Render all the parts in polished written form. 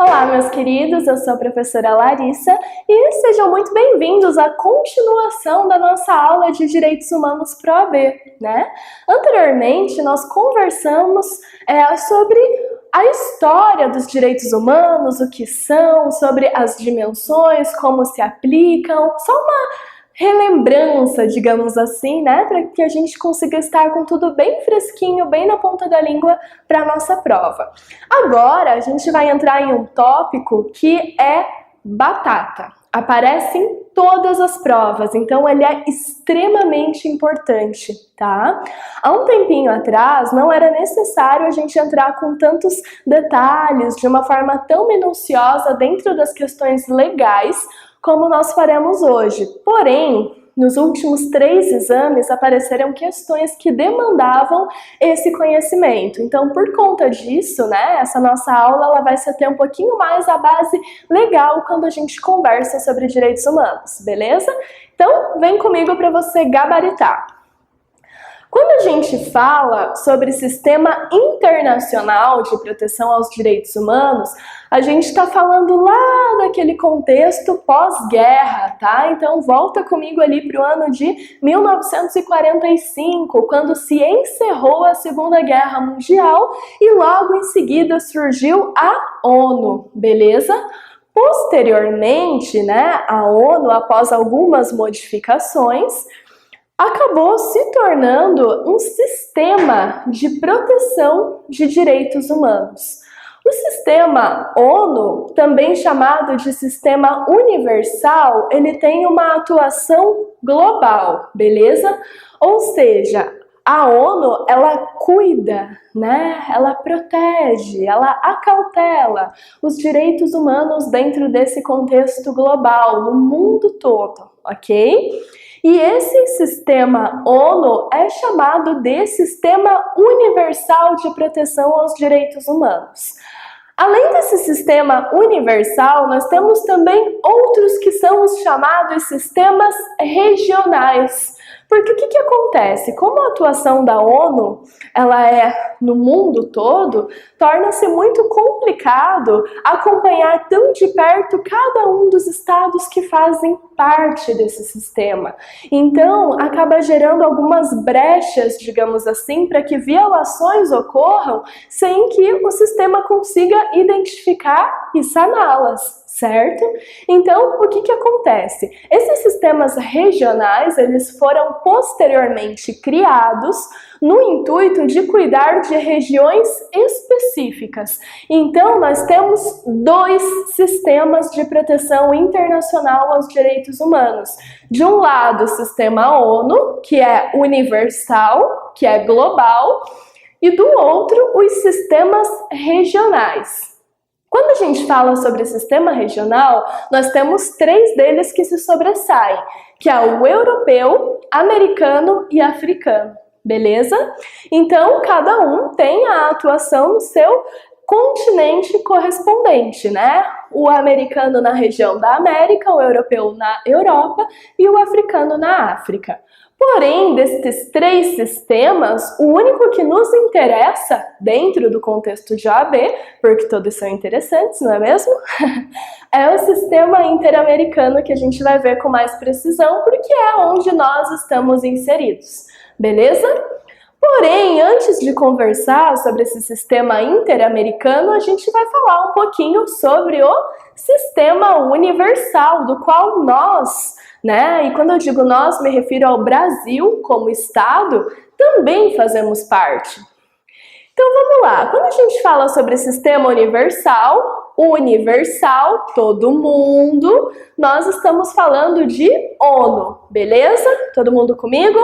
Olá, meus queridos, eu sou a professora Larissa e sejam muito bem-vindos à continuação da nossa aula de Direitos Humanos Pro AB, né? Anteriormente, nós conversamos sobre a história dos direitos humanos, o que são, sobre as dimensões, como se aplicam, só uma relembrança, digamos assim, né, para que a gente consiga estar com tudo bem fresquinho, bem na ponta da língua para a nossa prova. Agora a gente vai entrar em um tópico que é batata. Aparece em todas as provas, então ele é extremamente importante, tá? Há um tempinho atrás não era necessário a gente entrar com tantos detalhes, de uma forma tão minuciosa dentro das questões legais, como nós faremos hoje. Porém, nos últimos 3 exames apareceram questões que demandavam esse conhecimento. Então, por conta disso, né, essa nossa aula ela vai se ater um pouquinho mais à base legal quando a gente conversa sobre direitos humanos, beleza? Então, vem comigo para você gabaritar. Quando a gente fala sobre sistema internacional de proteção aos direitos humanos, a gente está falando lá daquele contexto pós-guerra, tá? Então volta comigo ali para o ano de 1945, quando se encerrou a Segunda Guerra Mundial e logo em seguida surgiu a ONU, beleza? Posteriormente, né, a ONU, após algumas modificações, acabou se tornando um sistema de proteção de direitos humanos. O sistema ONU, também chamado de sistema universal, ele tem uma atuação global, beleza? Ou seja, a ONU, ela cuida, né? Ela protege, ela acautela os direitos humanos dentro desse contexto global, no mundo todo, ok? E esse sistema ONU é chamado de Sistema Universal de Proteção aos Direitos Humanos. Além desse sistema universal, nós temos também outros que são os chamados sistemas regionais. Porque o que acontece? Como a atuação da ONU ela é no mundo todo, torna-se muito complicado acompanhar tão de perto cada um dos estados que fazem parte desse sistema. Então, acaba gerando algumas brechas, digamos assim, para que violações ocorram sem que o sistema consiga identificar e saná-las. Certo? Então, o que acontece? Esses sistemas regionais, eles foram posteriormente criados no intuito de cuidar de regiões específicas. Então, nós temos 2 sistemas de proteção internacional aos direitos humanos. De um lado, o sistema ONU, que é universal, que é global, e do outro, os sistemas regionais. Quando a gente fala sobre sistema regional, nós temos 3 deles que se sobressaem, que é o europeu, americano e africano, beleza? Então, cada um tem a atuação no seu continente correspondente, né? O americano na região da América, o europeu na Europa e o africano na África. Porém, desses 3 sistemas, o único que nos interessa dentro do contexto de OAB, porque todos são interessantes, não é mesmo? É o sistema interamericano que a gente vai ver com mais precisão, porque é onde nós estamos inseridos, beleza? Porém, antes de conversar sobre esse sistema interamericano, a gente vai falar um pouquinho sobre o sistema universal, do qual nós, né, e quando eu digo nós, me refiro ao Brasil como Estado, também fazemos parte. Então vamos lá, quando a gente fala sobre sistema universal, todo mundo, nós estamos falando de ONU, beleza? Todo mundo comigo?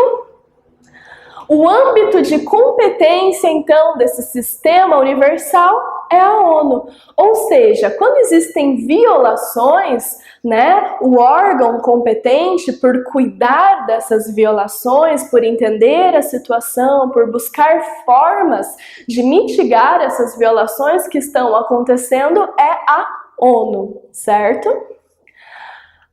O âmbito de competência, então, desse sistema universal é a ONU. Ou seja, quando existem violações, né, o órgão competente por cuidar dessas violações, por entender a situação, por buscar formas de mitigar essas violações que estão acontecendo é a ONU, certo?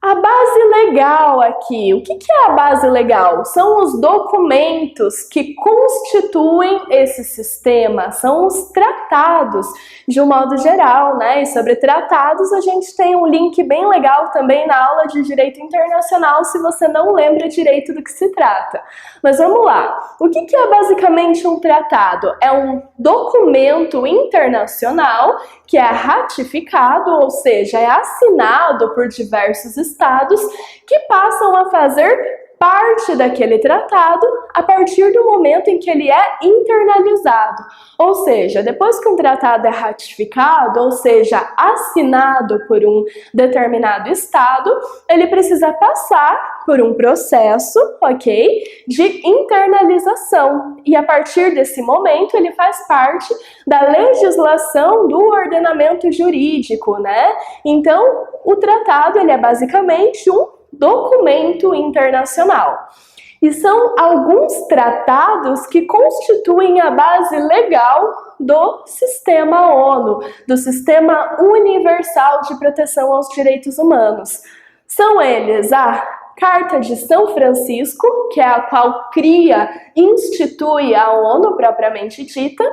A base legal aqui, o que é a base legal? São os documentos que constituem esse sistema, são os tratados, de um modo geral, né? E sobre tratados a gente tem um link bem legal também na aula de Direito Internacional, se você não lembra direito do que se trata. Mas vamos lá, o que é basicamente um tratado? É um documento internacional que é ratificado, ou seja, é assinado por diversos estados que passam a fazer parte daquele tratado a partir do momento em que ele é internalizado. Ou seja, depois que um tratado é ratificado, ou seja, assinado por um determinado estado, ele precisa passar por um processo, ok, de internalização. E a partir desse momento ele faz parte da legislação do ordenamento jurídico, né? Então, o tratado ele é basicamente um documento internacional. E são alguns tratados que constituem a base legal do sistema ONU, do Sistema Universal de Proteção aos Direitos Humanos. São eles a Carta de São Francisco, que é a qual cria, institui a ONU propriamente dita,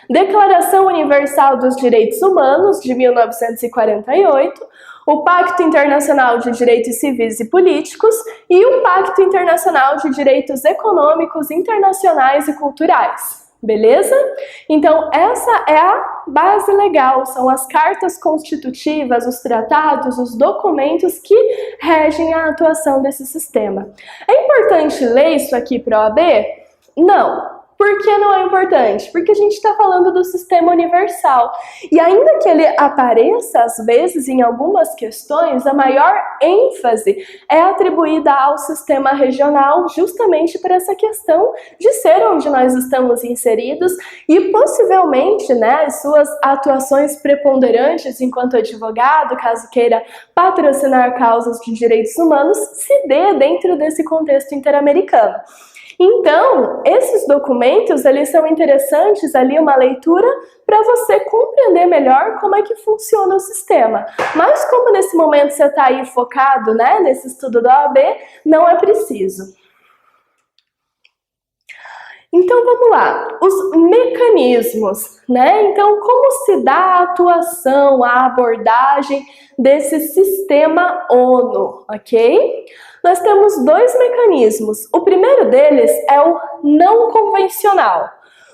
Declaração Universal dos Direitos Humanos, de 1948, o Pacto Internacional de Direitos Civis e Políticos e o Pacto Internacional de Direitos Econômicos, Internacionais e Culturais. Beleza? Então, essa é a base legal, são as cartas constitutivas, os tratados, os documentos que regem a atuação desse sistema. É importante ler isso aqui para a OAB? Não. Por que não é importante? Porque a gente está falando do sistema universal. E ainda que ele apareça, às vezes, em algumas questões, a maior ênfase é atribuída ao sistema regional, justamente por essa questão de ser onde nós estamos inseridos e, possivelmente, né, as suas atuações preponderantes enquanto advogado, caso queira patrocinar causas de direitos humanos, se dê dentro desse contexto interamericano. Então, esses documentos, eles são interessantes ali, uma leitura para você compreender melhor como é que funciona o sistema. Mas como nesse momento você está aí focado, né, nesse estudo da OAB, não é preciso. Então vamos lá, os mecanismos, né? Então como se dá a atuação, a abordagem desse sistema ONU, ok? Nós temos dois mecanismos. O primeiro deles é o não convencional.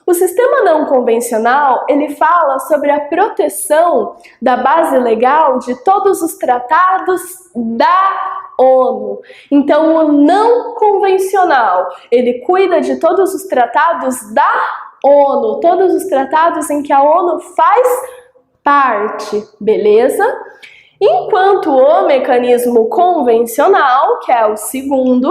O sistema não convencional, ele fala sobre a proteção da base legal de todos os tratados da ONU. Então, o não convencional, ele cuida de todos os tratados da ONU, todos os tratados em que a ONU faz parte, beleza? Enquanto o mecanismo convencional, que é o segundo,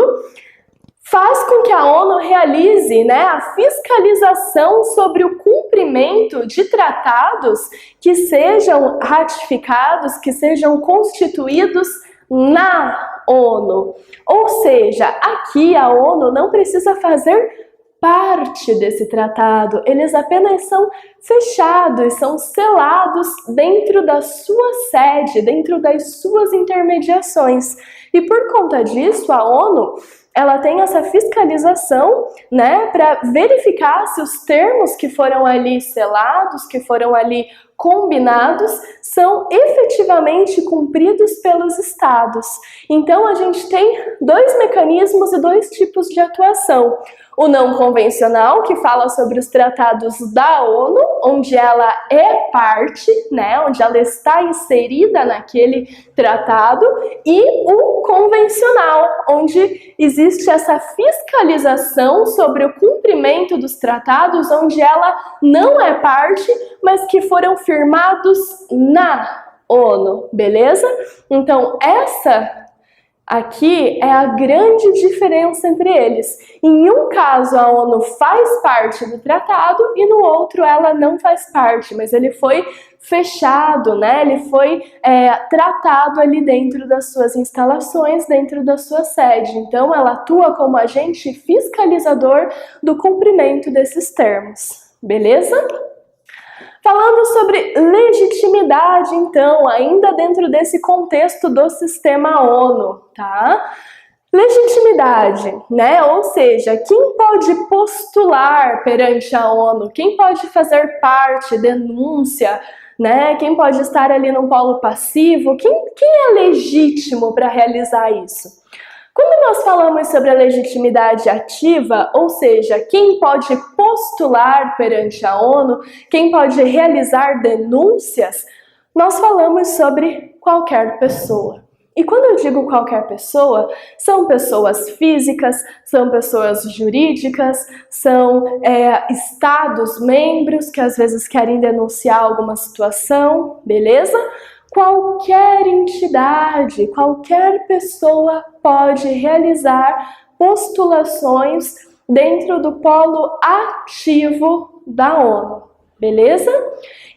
faz com que a ONU realize, né, a fiscalização sobre o cumprimento de tratados que sejam ratificados, que sejam constituídos na ONU. Ou seja, aqui a ONU não precisa fazer parte desse tratado, eles apenas são fechados, são selados dentro da sua sede, dentro das suas intermediações. E por conta disso, a ONU, ela tem essa fiscalização, né, para verificar se os termos que foram ali selados, que foram ali combinados, são efetivamente cumpridos pelos estados. Então a gente tem dois mecanismos e dois tipos de atuação. O não convencional, que fala sobre os tratados da ONU, onde ela é parte, né, onde ela está inserida naquele tratado, e o convencional, onde existe essa fiscalização sobre o cumprimento dos tratados, onde ela não é parte, mas que foram firmados na ONU, beleza? Então, essa Aqui é a grande diferença entre eles. Em um caso, a ONU faz parte do tratado e no outro ela não faz parte, mas ele foi fechado, né? Ele foi tratado ali dentro das suas instalações, dentro da sua sede. Então, ela atua como agente fiscalizador do cumprimento desses termos. Beleza? Falando sobre legitimidade, então, ainda dentro desse contexto do sistema ONU, tá? Legitimidade, né? Ou seja, quem pode postular perante a ONU, quem pode fazer parte, denúncia, né? Quem pode estar ali no polo passivo, quem é legítimo para realizar isso? Quando nós falamos sobre a legitimidade ativa, ou seja, quem pode postular perante a ONU, quem pode realizar denúncias, nós falamos sobre qualquer pessoa. E quando eu digo qualquer pessoa, são pessoas físicas, são pessoas jurídicas, são estados membros que às vezes querem denunciar alguma situação, beleza? Qualquer entidade, qualquer pessoa pode realizar postulações dentro do polo ativo da ONU, beleza?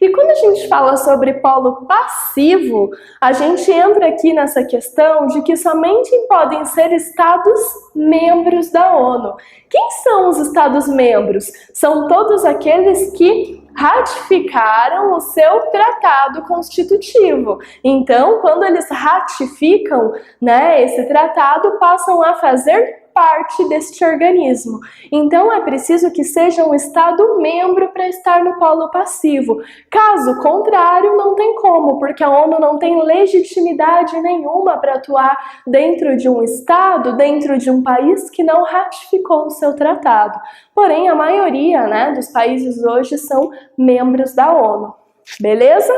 E quando a gente fala sobre polo passivo, a gente entra aqui nessa questão de que somente podem ser estados membros da ONU. Quem são os estados membros? São todos aqueles que ratificaram o seu tratado constitutivo. Então, quando eles ratificam, né, esse tratado, passam a fazer parte deste organismo. Então, é preciso que seja um Estado membro para estar no polo passivo. Caso contrário, não tem como, porque a ONU não tem legitimidade nenhuma para atuar dentro de um Estado, dentro de um país que não ratificou o seu tratado. Porém, a maioria, né, dos países hoje são membros da ONU. Beleza?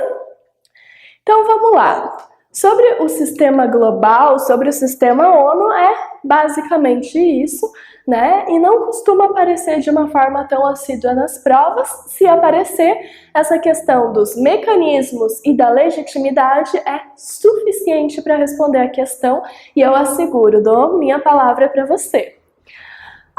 Então, vamos lá. Sobre o sistema global, sobre o sistema ONU, é basicamente isso, né? E não costuma aparecer de uma forma tão assídua nas provas. Se aparecer, essa questão dos mecanismos e da legitimidade é suficiente para responder a questão e eu asseguro, dou minha palavra para você.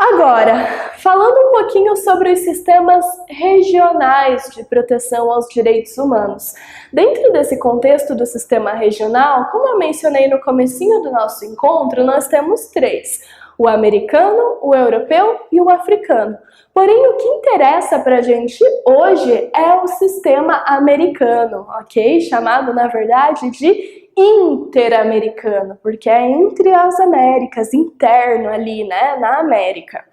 Agora, falando um pouquinho sobre os sistemas regionais de proteção aos direitos humanos. Dentro desse contexto do sistema regional, como eu mencionei no comecinho do nosso encontro, nós temos três: o americano, o europeu e o africano. Porém, o que interessa pra gente hoje é o sistema americano, ok? Chamado, na verdade, de interamericano, porque é entre as Américas, interno ali, né, na América.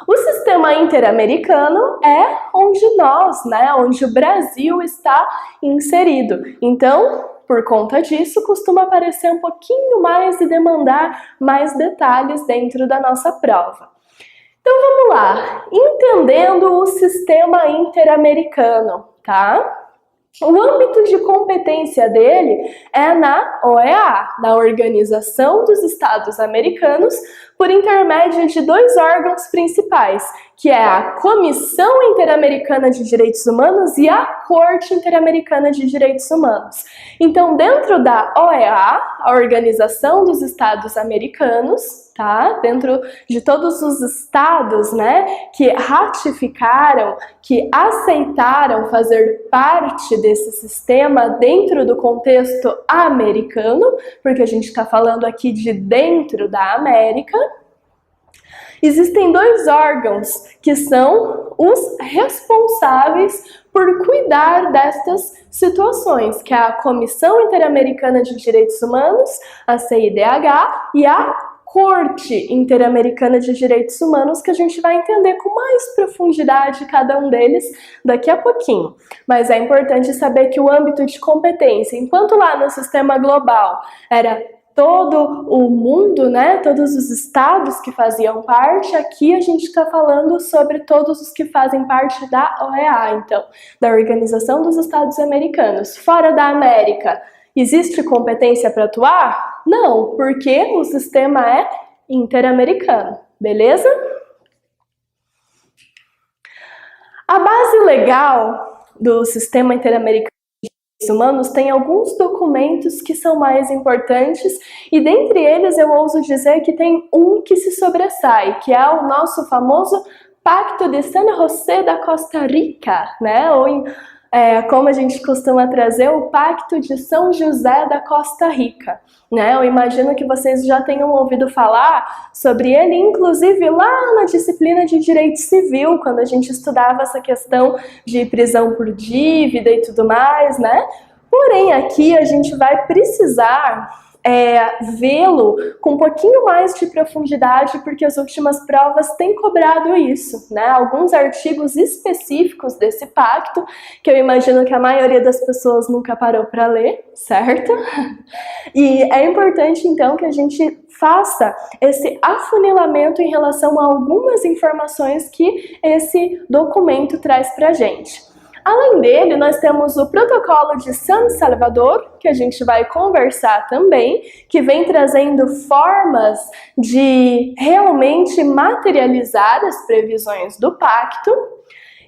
O sistema interamericano é onde nós, né, onde o Brasil está inserido. Então, por conta disso, costuma aparecer um pouquinho mais e demandar mais detalhes dentro da nossa prova. Então, vamos lá. Entendendo o sistema interamericano, tá? O âmbito de competência dele é na OEA, na Organização dos Estados Americanos, por intermédio de dois órgãos principais, que é a Comissão Interamericana de Direitos Humanos e a Corte Interamericana de Direitos Humanos. Então, dentro da OEA, a Organização dos Estados Americanos, tá? Dentro de todos os estados, né, que ratificaram, que aceitaram fazer parte desse sistema dentro do contexto americano, porque a gente está falando aqui de dentro da América, existem dois órgãos que são os responsáveis por cuidar destas situações, que é a Comissão Interamericana de Direitos Humanos, a CIDH, e a Corte Interamericana de Direitos Humanos, que a gente vai entender com mais profundidade cada um deles daqui a pouquinho. Mas é importante saber que o âmbito de competência, enquanto lá no sistema global era todo o mundo, né, todos os estados que faziam parte, aqui a gente está falando sobre todos os que fazem parte da OEA, então, da Organização dos Estados Americanos. Fora da América, existe competência para atuar? Não, porque o sistema é interamericano, beleza? A base legal do sistema interamericano Humanos tem alguns documentos que são mais importantes e dentre eles eu ouso dizer que tem um que se sobressai, que é o nosso famoso Pacto de San José da Costa Rica, né? Ou como a gente costuma trazer, o Pacto de São José da Costa Rica, né? Eu imagino que vocês já tenham ouvido falar sobre ele, inclusive lá na disciplina de Direito Civil, quando a gente estudava essa questão de prisão por dívida e tudo mais, né? Porém, aqui a gente vai precisar vê-lo com um pouquinho mais de profundidade, porque as últimas provas têm cobrado isso, né? Alguns artigos específicos desse pacto, que eu imagino que a maioria das pessoas nunca parou para ler, certo? E é importante, então, que a gente faça esse afunilamento em relação a algumas informações que esse documento traz para a gente. Além dele, nós temos o Protocolo de San Salvador, que a gente vai conversar também, que vem trazendo formas de realmente materializar as previsões do pacto,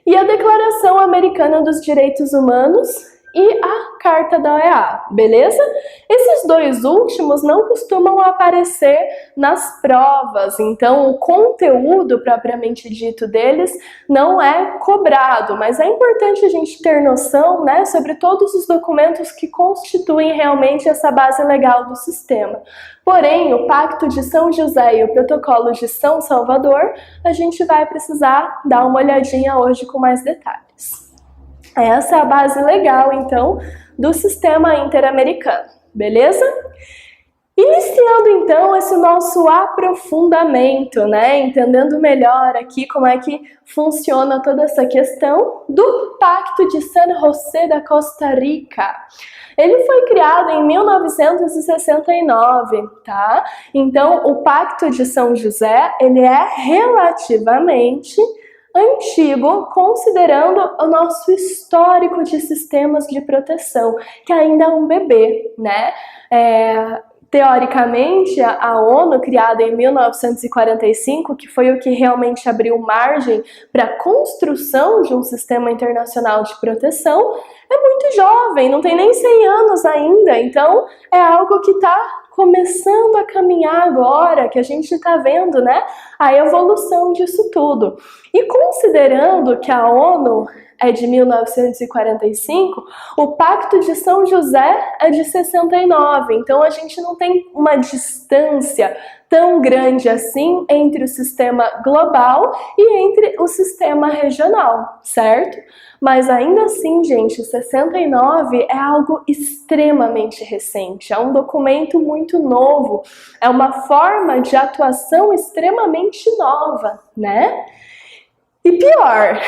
e a Declaração Americana dos Direitos Humanos e a Carta da OEA, beleza? Esses dois últimos não costumam aparecer nas provas, então o conteúdo propriamente dito deles não é cobrado, mas é importante a gente ter noção, né, sobre todos os documentos que constituem realmente essa base legal do sistema. Porém, o Pacto de São José e o Protocolo de São Salvador, a gente vai precisar dar uma olhadinha hoje com mais detalhes. Essa é a base legal, então, do sistema interamericano, beleza? Iniciando, então, esse nosso aprofundamento, né? Entendendo melhor aqui como é que funciona toda essa questão do Pacto de San José da Costa Rica. Ele foi criado em 1969, tá? Então, o Pacto de São José, ele é relativamente antigo, considerando o nosso histórico de sistemas de proteção, que ainda é um bebê, né? Teoricamente, a ONU, criada em 1945, que foi o que realmente abriu margem para a construção de um sistema internacional de proteção, é muito jovem, não tem nem 100 anos ainda, então é algo que está começando a caminhar agora, que a gente está vendo, né, a evolução disso tudo. E considerando que a ONU é de 1945, o Pacto de São José é de 69, então a gente não tem uma distância tão grande assim entre o sistema global e entre o sistema regional, certo? Mas ainda assim, gente, 69 é algo extremamente recente, é um documento muito novo, é uma forma de atuação extremamente nova, né? E pior,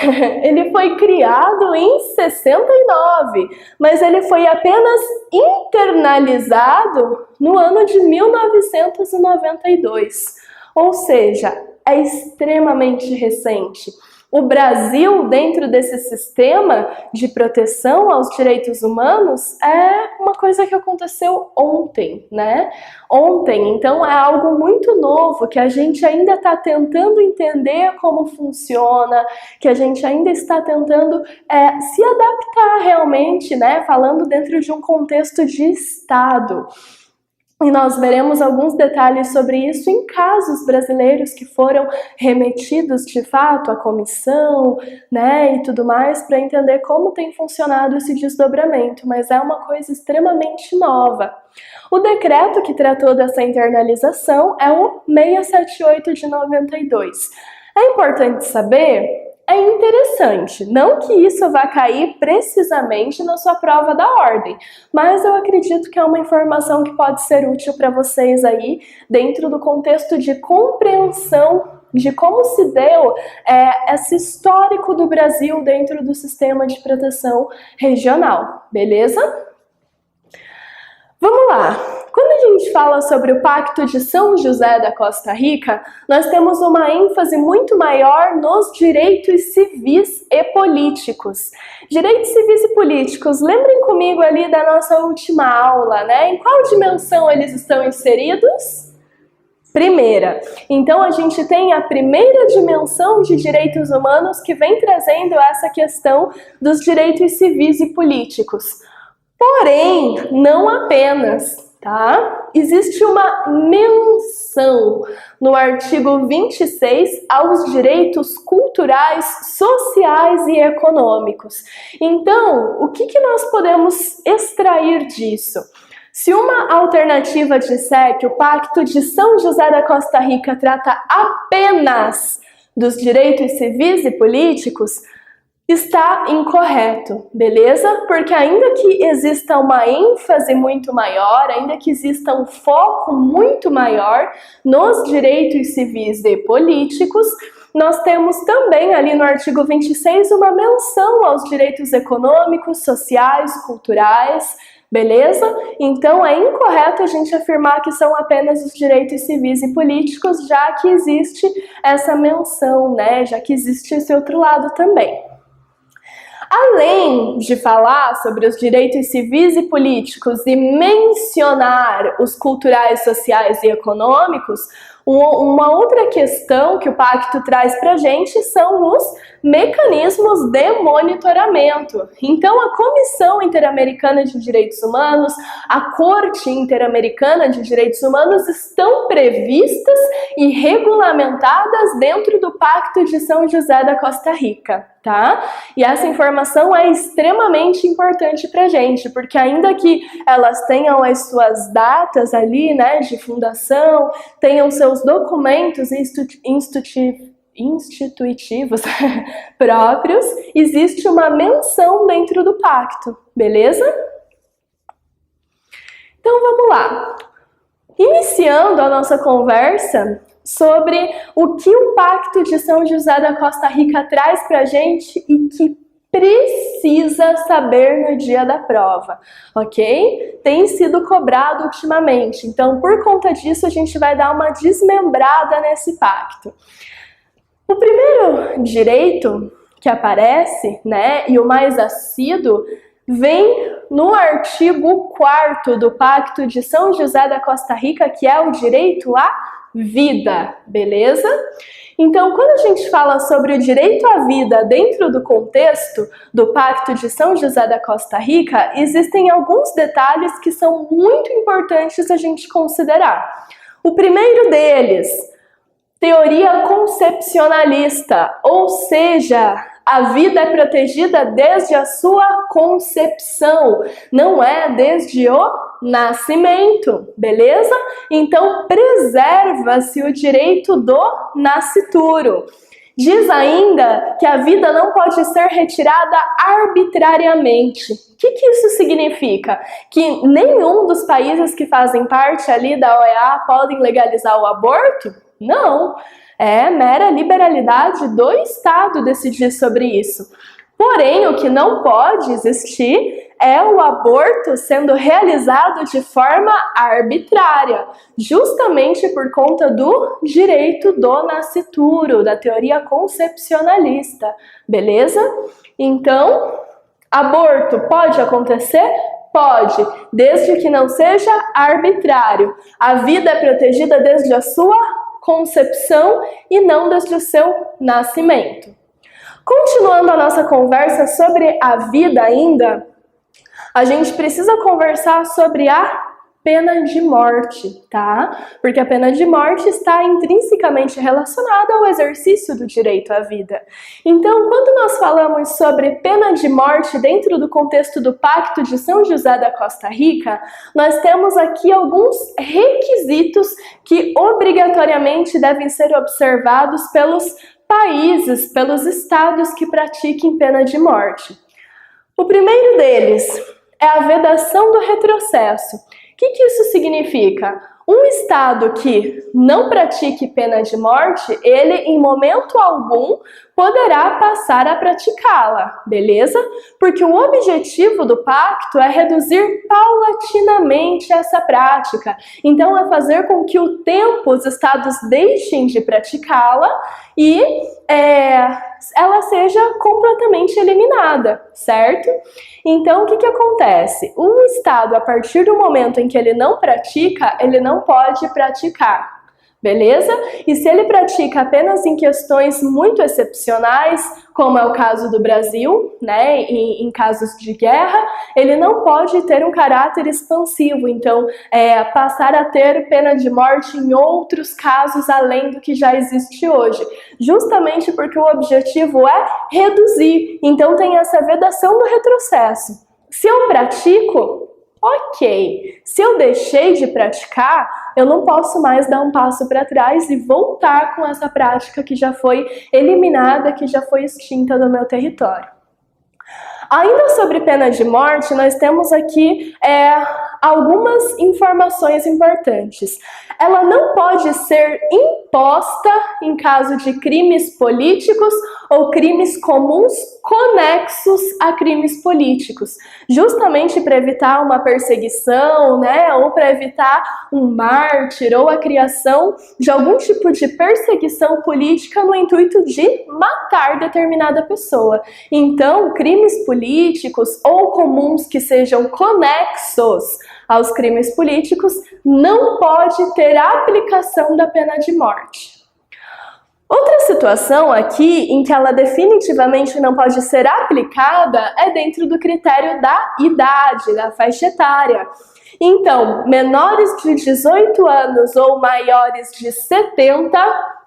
ele foi criado em 69, mas ele foi apenas internalizado no ano de 1992, ou seja, é extremamente recente. O Brasil, dentro desse sistema de proteção aos direitos humanos, é uma coisa que aconteceu ontem, né? Ontem, então é algo muito novo, que a gente ainda está tentando entender como funciona, que a gente ainda está tentando se adaptar realmente, né? Falando dentro de um contexto de Estado. E nós veremos alguns detalhes sobre isso em casos brasileiros que foram remetidos de fato à comissão, né, e tudo mais, para entender como tem funcionado esse desdobramento, mas é uma coisa extremamente nova. O decreto que tratou dessa internalização é o 678 de 92. É importante saber... É interessante, não que isso vá cair precisamente na sua prova da ordem, mas eu acredito que é uma informação que pode ser útil para vocês aí, dentro do contexto de compreensão de como se deu esse histórico do Brasil dentro do sistema de proteção regional, beleza? Vamos lá! Quando a gente fala sobre o Pacto de São José da Costa Rica, nós temos uma ênfase muito maior nos direitos civis e políticos. Direitos civis e políticos, lembrem comigo ali da nossa última aula, né? Em qual dimensão eles estão inseridos? Primeira. Então a gente tem a primeira dimensão de direitos humanos que vem trazendo essa questão dos direitos civis e políticos. Porém, não apenas, tá? Existe uma menção no artigo 26 aos direitos culturais, sociais e econômicos. Então, o que nós podemos extrair disso? Se uma alternativa disser que o Pacto de São José da Costa Rica trata apenas dos direitos civis e políticos, está incorreto, beleza? Porque ainda que exista uma ênfase muito maior, ainda que exista um foco muito maior nos direitos civis e políticos, nós temos também ali no artigo 26 uma menção aos direitos econômicos, sociais, culturais, beleza? Então é incorreto a gente afirmar que são apenas os direitos civis e políticos, já que existe essa menção, né? Já que existe esse outro lado também. Além de falar sobre os direitos civis e políticos e mencionar os culturais, sociais e econômicos, uma outra questão que o Pacto traz para a gente são os mecanismos de monitoramento. Então, a Comissão Interamericana de Direitos Humanos, a Corte Interamericana de Direitos Humanos estão previstas e regulamentadas dentro do Pacto de São José da Costa Rica, tá? E essa informação é extremamente importante para a gente, porque ainda que elas tenham as suas datas ali, né, de fundação, tenham seus documentos institutivos próprios, existe uma menção dentro do pacto, beleza? Então vamos lá. Iniciando a nossa conversa sobre o que o Pacto de São José da Costa Rica traz para a gente e que precisa saber no dia da prova, ok? Tem sido cobrado ultimamente, então por conta disso a gente vai dar uma desmembrada nesse pacto. O primeiro direito que aparece, né, e o mais assíduo, vem no artigo 4º do Pacto de São José da Costa Rica, que é o direito à vida, beleza? Então, quando a gente fala sobre o direito à vida dentro do contexto do Pacto de São José da Costa Rica, existem alguns detalhes que são muito importantes a gente considerar. O primeiro deles, teoria concepcionalista, ou seja, a vida é protegida desde a sua concepção, não é desde o nascimento, beleza? Então, preserva-se o direito do nascituro. Diz ainda que a vida não pode ser retirada arbitrariamente. O que isso significa? Que nenhum dos países que fazem parte ali da OEA podem legalizar o aborto? Não. É mera liberalidade do Estado decidir sobre isso. Porém, o que não pode existir é o aborto sendo realizado de forma arbitrária, justamente por conta do direito do nascituro, da teoria concepcionalista, beleza? Então, aborto pode acontecer? Pode, desde que não seja arbitrário. A vida é protegida desde a sua concepção e não desde o seu nascimento. Continuando a nossa conversa sobre a vida ainda, a gente precisa conversar sobre a pena de morte, tá? Porque a pena de morte está intrinsecamente relacionada ao exercício do direito à vida. Então, quando nós falamos sobre pena de morte dentro do contexto do Pacto de São José da Costa Rica, nós temos aqui alguns requisitos que obrigatoriamente devem ser observados pelos países, pelos estados que pratiquem pena de morte. O primeiro deles é a vedação do retrocesso. O que isso significa? Um estado que não pratique pena de morte, ele em momento algum poderá passar a praticá-la, beleza? Porque o objetivo do pacto é reduzir paulatinamente essa prática. Então é fazer com que o tempo os estados deixem de praticá-la e ela seja completamente eliminada, certo? Então, o que acontece? Um estado, a partir do momento em que ele não pratica, ele não pode praticar. Beleza? E se ele pratica apenas em questões muito excepcionais, como é o caso do Brasil, né, em casos de guerra, ele não pode ter um caráter expansivo, então passar a ter pena de morte em outros casos além do que já existe hoje, justamente porque o objetivo é reduzir, então tem essa vedação do retrocesso. Se eu pratico, ok, se eu deixei de praticar, eu não posso mais dar um passo para trás e voltar com essa prática que já foi eliminada, que já foi extinta do meu território. Ainda sobre pena de morte, nós temos aqui algumas informações importantes. Ela não pode ser imposta em caso de crimes políticos ou crimes comuns conexos a crimes políticos, justamente para evitar uma perseguição, né, ou para evitar um mártir ou a criação de algum tipo de perseguição política no intuito de matar determinada pessoa. Então, crimes políticos ou comuns que sejam conexos aos crimes políticos não pode ter aplicação da pena de morte. Outra situação aqui em que ela definitivamente não pode ser aplicada é dentro do critério da idade, da faixa etária. Então, menores de 18 anos ou maiores de 70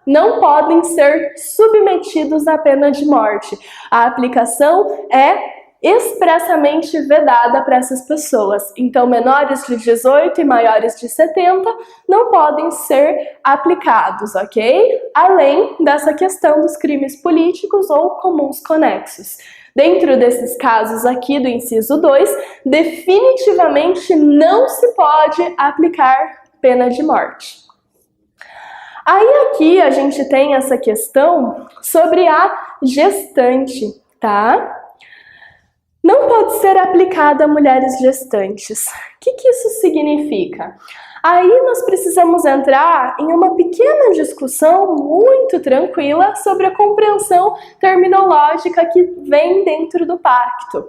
não podem ser submetidos à pena de morte. A aplicação é expressamente vedada para essas pessoas. Então, menores de 18 e maiores de 70 não podem ser aplicados, ok? Além dessa questão dos crimes políticos ou comuns conexos. Dentro desses casos aqui do inciso 2, definitivamente não se pode aplicar pena de morte. Aí aqui a gente tem essa questão sobre a gestante, tá? Não pode ser aplicada a mulheres gestantes. O que isso significa? Aí nós precisamos entrar em uma pequena discussão muito tranquila sobre a compreensão terminológica que vem dentro do pacto.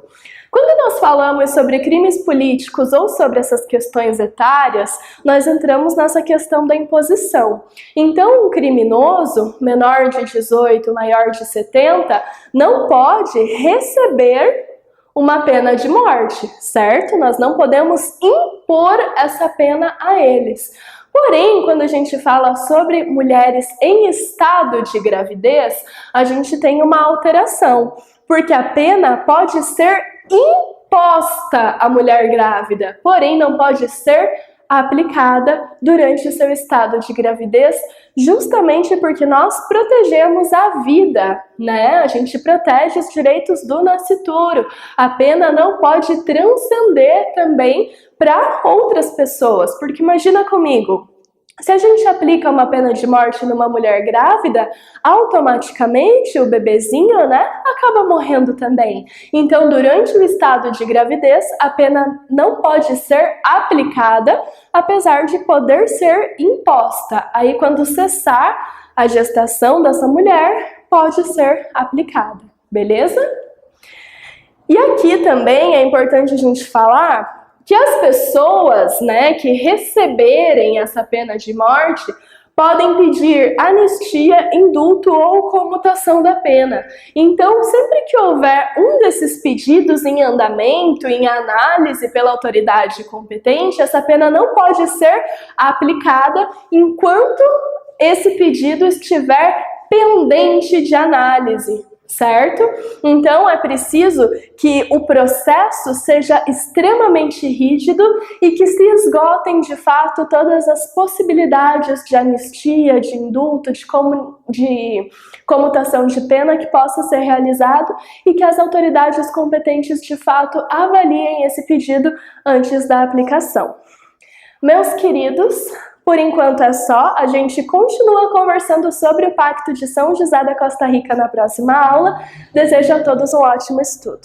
Quando nós falamos sobre crimes políticos ou sobre essas questões etárias, nós entramos nessa questão da imposição. Então, um criminoso menor de 18, maior de 70, não pode receber uma pena de morte, certo? Nós não podemos impor essa pena a eles. Porém, quando a gente fala sobre mulheres em estado de gravidez, a gente tem uma alteração, porque a pena pode ser imposta à mulher grávida, porém não pode ser aplicada durante o seu estado de gravidez, justamente porque nós protegemos a vida, né? A gente protege os direitos do nascituro. A pena não pode transcender também para outras pessoas, porque imagina comigo, se a gente aplica uma pena de morte numa mulher grávida, automaticamente o bebezinho, né, acaba morrendo também. Então, durante o estado de gravidez, a pena não pode ser aplicada, apesar de poder ser imposta. Aí, quando cessar a gestação dessa mulher, pode ser aplicada, beleza? E aqui também é importante a gente falar que as pessoas, né, que receberem essa pena de morte podem pedir anistia, indulto ou comutação da pena. Então, sempre que houver um desses pedidos em andamento, em análise pela autoridade competente, essa pena não pode ser aplicada enquanto esse pedido estiver pendente de análise. Certo? Então é preciso que o processo seja extremamente rígido e que se esgotem de fato todas as possibilidades de anistia, de indulto, de comutação de pena que possa ser realizado e que as autoridades competentes de fato avaliem esse pedido antes da aplicação. Meus queridos, por enquanto é só, a gente continua conversando sobre o Pacto de São José da Costa Rica na próxima aula. Desejo a todos um ótimo estudo.